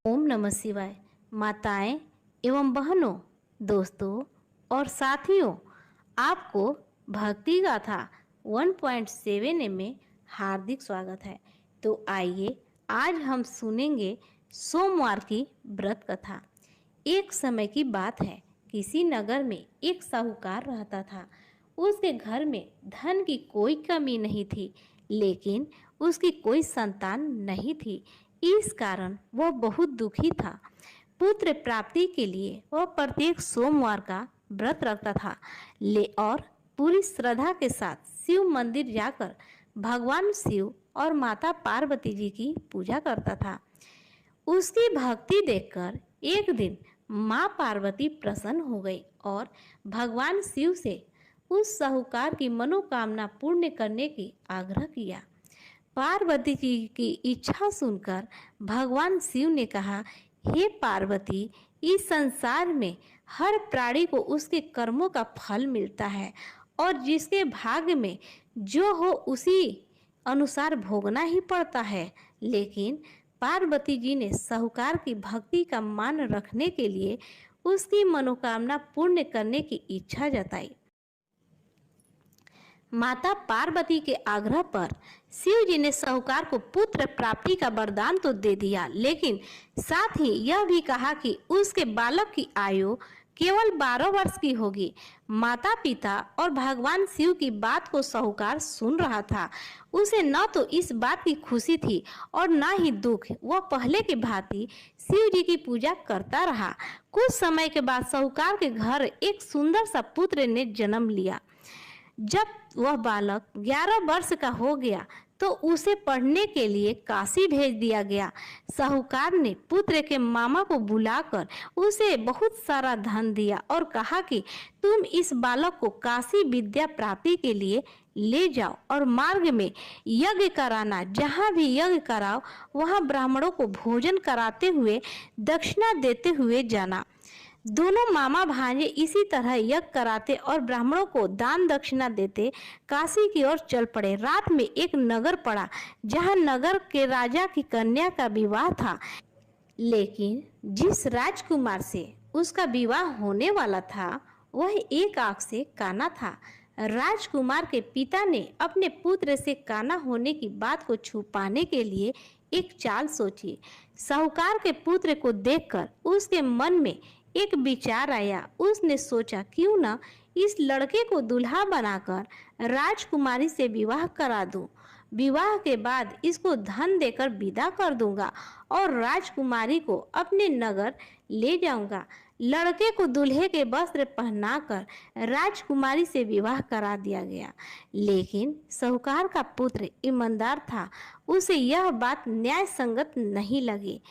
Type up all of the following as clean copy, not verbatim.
ओम नमः शिवाय। माताएं एवं बहनों, दोस्तों और साथियों, आपको भक्ति गाथा 1.7 में हार्दिक स्वागत है। तो आइए आज हम सुनेंगे सोमवार की व्रत कथा। एक समय की बात है, किसी नगर में एक साहूकार रहता था। उसके घर में धन की कोई कमी नहीं थी, लेकिन उसकी कोई संतान नहीं थी। इस कारण वह बहुत दुखी था। पुत्र प्राप्ति के लिए वह प्रत्येक सोमवार का व्रत रखता था ले और पूरी श्रद्धा के साथ शिव मंदिर जाकर भगवान शिव और माता पार्वती जी की पूजा करता था। उसकी भक्ति देखकर एक दिन माँ पार्वती प्रसन्न हो गई और भगवान शिव से उस साहूकार की मनोकामना पूर्ण करने की आग्रह किया। पार्वती जी की इच्छा सुनकर भगवान शिव ने कहा, हे पार्वती, इस संसार में हर प्राणी को उसके कर्मों का फल मिलता है और जिसके भाग्य में जो हो उसी अनुसार भोगना ही पड़ता है। लेकिन पार्वती जी ने साहूकार की भक्ति का मान रखने के लिए उसकी मनोकामना पूर्ण करने की इच्छा जताई। माता पार्वती के आग्रह पर शिव जी ने साहूकार को पुत्र प्राप्ति का वरदान तो दे दिया, लेकिन साथ ही यह भी कहा कि उसके बालक की आयु केवल 12 वर्ष की होगी। माता पिता और भगवान शिव की बात को साहूकार सुन रहा था। उसे न तो इस बात की खुशी थी और न ही दुख। वह पहले की भांति शिव जी की पूजा करता रहा। कुछ समय के बाद साहूकार के घर एक सुंदर सा पुत्र ने जन्म लिया। जब वह बालक 11 वर्ष का हो गया तो उसे पढ़ने के लिए काशी भेज दिया गया। साहूकार ने पुत्र के मामा को बुलाकर उसे बहुत सारा धन दिया और कहा कि तुम इस बालक को काशी विद्या प्राप्ति के लिए ले जाओ और मार्ग में यज्ञ कराना। जहाँ भी यज्ञ कराओ वहाँ ब्राह्मणों को भोजन कराते हुए दक्षिणा देते हुए जाना। दोनों मामा भांजे इसी तरह यज्ञ कराते और ब्राह्मणों को दान दक्षिणा देते काशी की ओर चल पड़े। रात में एक नगर पड़ा जहां नगर के राजा की कन्या का विवाह था, लेकिन जिस राजकुमार से उसका विवाह होने वाला था वह एक आंख से काना था। राजकुमार के पिता ने अपने पुत्र से काना होने की बात को छुपाने के लिए एक चाल सोची। साहूकार के पुत्र को देखकर उसके मन में एक विचार आया। उसने सोचा, क्यों न इस लड़के को दूल्हा बनाकर राजकुमारी से विवाह करा दूं। विवाह के बाद इसको धन देकर विदा कर दूंगा और राजकुमारी को अपने नगर ले जाऊंगा। लड़के को दूल्हे के वस्त्र पहनाकर राजकुमारी से विवाह करा दिया गया। लेकिन साहूकार का पुत्र ईमानदार था। उसे यह बात न्याय संगत नहीं लगी।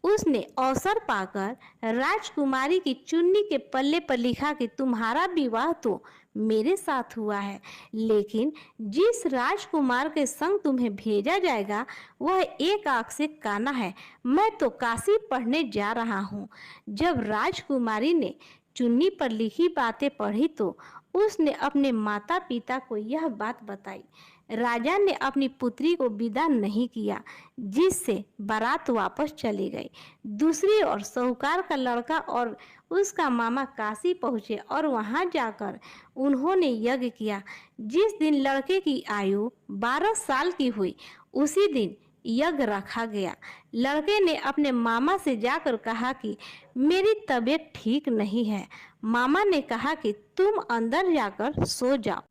उसने अवसर पाकर राजकुमारी की चुन्नी के पल्ले पर लिखा कि तुम्हारा विवाह तो मेरे साथ हुआ है, लेकिन जिस राजकुमार के संग तुम्हें भेजा जाएगा वह एक आंख से काना है। मैं तो काशी पढ़ने जा रहा हूँ। जब राजकुमारी ने चुन्नी पर लिखी बातें पढ़ी तो उसने अपने माता पिता को यह बात बताई। राजा ने अपनी पुत्री को विदा नहीं किया, जिससे बारात वापस चली गई। दूसरी ओर साहूकार का लड़का और उसका मामा काशी पहुंचे और वहां जाकर उन्होंने यज्ञ किया। जिस दिन लड़के की आयु 12 साल की हुई उसी दिन यज्ञ रखा गया। लड़के ने अपने मामा से जाकर कहा कि मेरी तबीयत ठीक नहीं है। मामा ने कहा कि तुम अंदर जाकर सो जाओ।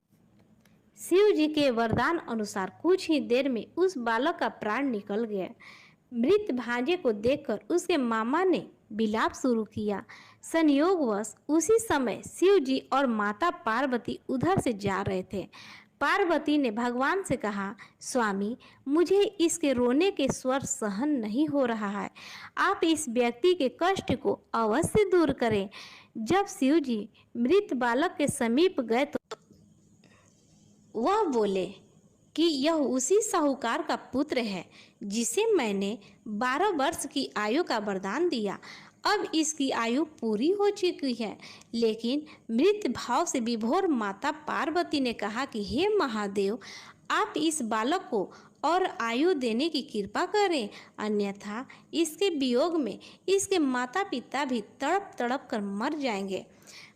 शिव जी के वरदान अनुसार कुछ ही देर में उस बालक का प्राण निकल गया। मृत भांजे को देखकर उसके मामा ने विलाप शुरू किया। संयोगवश उसी समय शिव जी और माता पार्वती उधर से जा रहे थे। पार्वती ने भगवान से कहा, स्वामी, मुझे इसके रोने के स्वर सहन नहीं हो रहा है। आप इस व्यक्ति के कष्ट को अवश्य दूर करें। जब शिव जी मृत बालक के समीप गए तो वह बोले कि यह उसी साहूकार का पुत्र है जिसे मैंने 12 वर्ष की आयु का वरदान दिया। अब इसकी आयु पूरी हो चुकी है। लेकिन मृत भाव से विभोर माता पार्वती ने कहा कि हे महादेव, आप इस बालक को और आयु देने की कृपा करें, अन्यथा इसके वियोग में इसके माता पिता भी तड़प तड़प कर मर जाएंगे।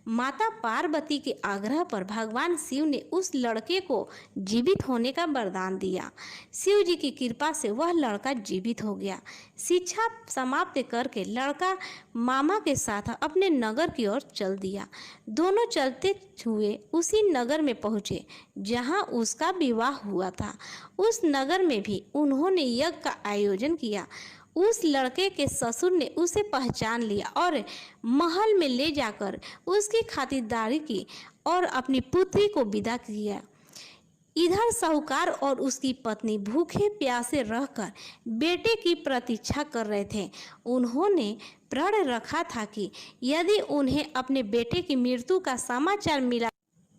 माता पार्वती के आग्रह पर भगवान शिव ने उस लड़के को जीवित होने का वरदान दिया। शिव जी की कृपा से वह लड़का जीवित हो गया। शिक्षा समाप्त करके लड़का मामा के साथ अपने नगर की ओर चल दिया। दोनों चलते हुए उसी नगर में पहुँचे जहाँ उसका विवाह हुआ था। उस नगर में भी उन्होंने यज्ञ का आयोजन किया। उस लड़के के ससुर ने उसे पहचान लिया और महल में ले जाकर उसकी खातिरदारी की और अपनी पुत्री को विदा किया। इधर साहूकार और उसकी पत्नी भूखे प्यासे रहकर बेटे की प्रतीक्षा कर रहे थे। उन्होंने प्रण रखा था कि यदि उन्हें अपने बेटे की मृत्यु का समाचार मिला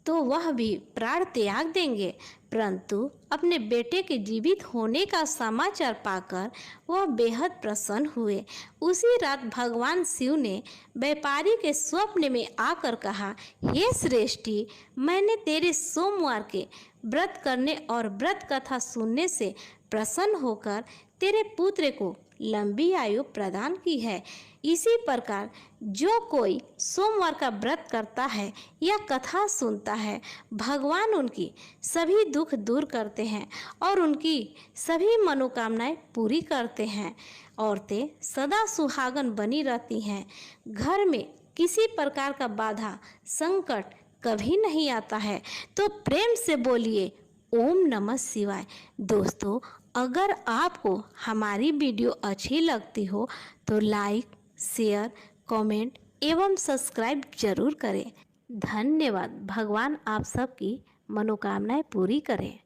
तो वह भी प्राण त्याग देंगे, परंतु अपने बेटे के जीवित होने का समाचार पाकर वह बेहद प्रसन्न हुए। उसी रात भगवान शिव ने व्यापारी के स्वप्न में आकर कहा, हे श्रेष्ठी, मैंने तेरे सोमवार के व्रत करने और व्रत कथा सुनने से प्रसन्न होकर तेरे पुत्र को लंबी आयु प्रदान की है। इसी प्रकार जो कोई सोमवार का व्रत करता है या कथा सुनता है, भगवान उनकी सभी दुख दूर करते हैं और उनकी सभी मनोकामनाएं पूरी करते हैं। औरतें सदा सुहागन बनी रहती हैं। घर में किसी प्रकार का बाधा संकट कभी नहीं आता है। तो प्रेम से बोलिए ओम नमः शिवाय। दोस्तों, अगर आपको हमारी वीडियो अच्छी लगती हो तो लाइक, शेयर, कमेंट एवं सब्सक्राइब जरूर करें। धन्यवाद। भगवान आप सबकी मनोकामनाएं पूरी करें।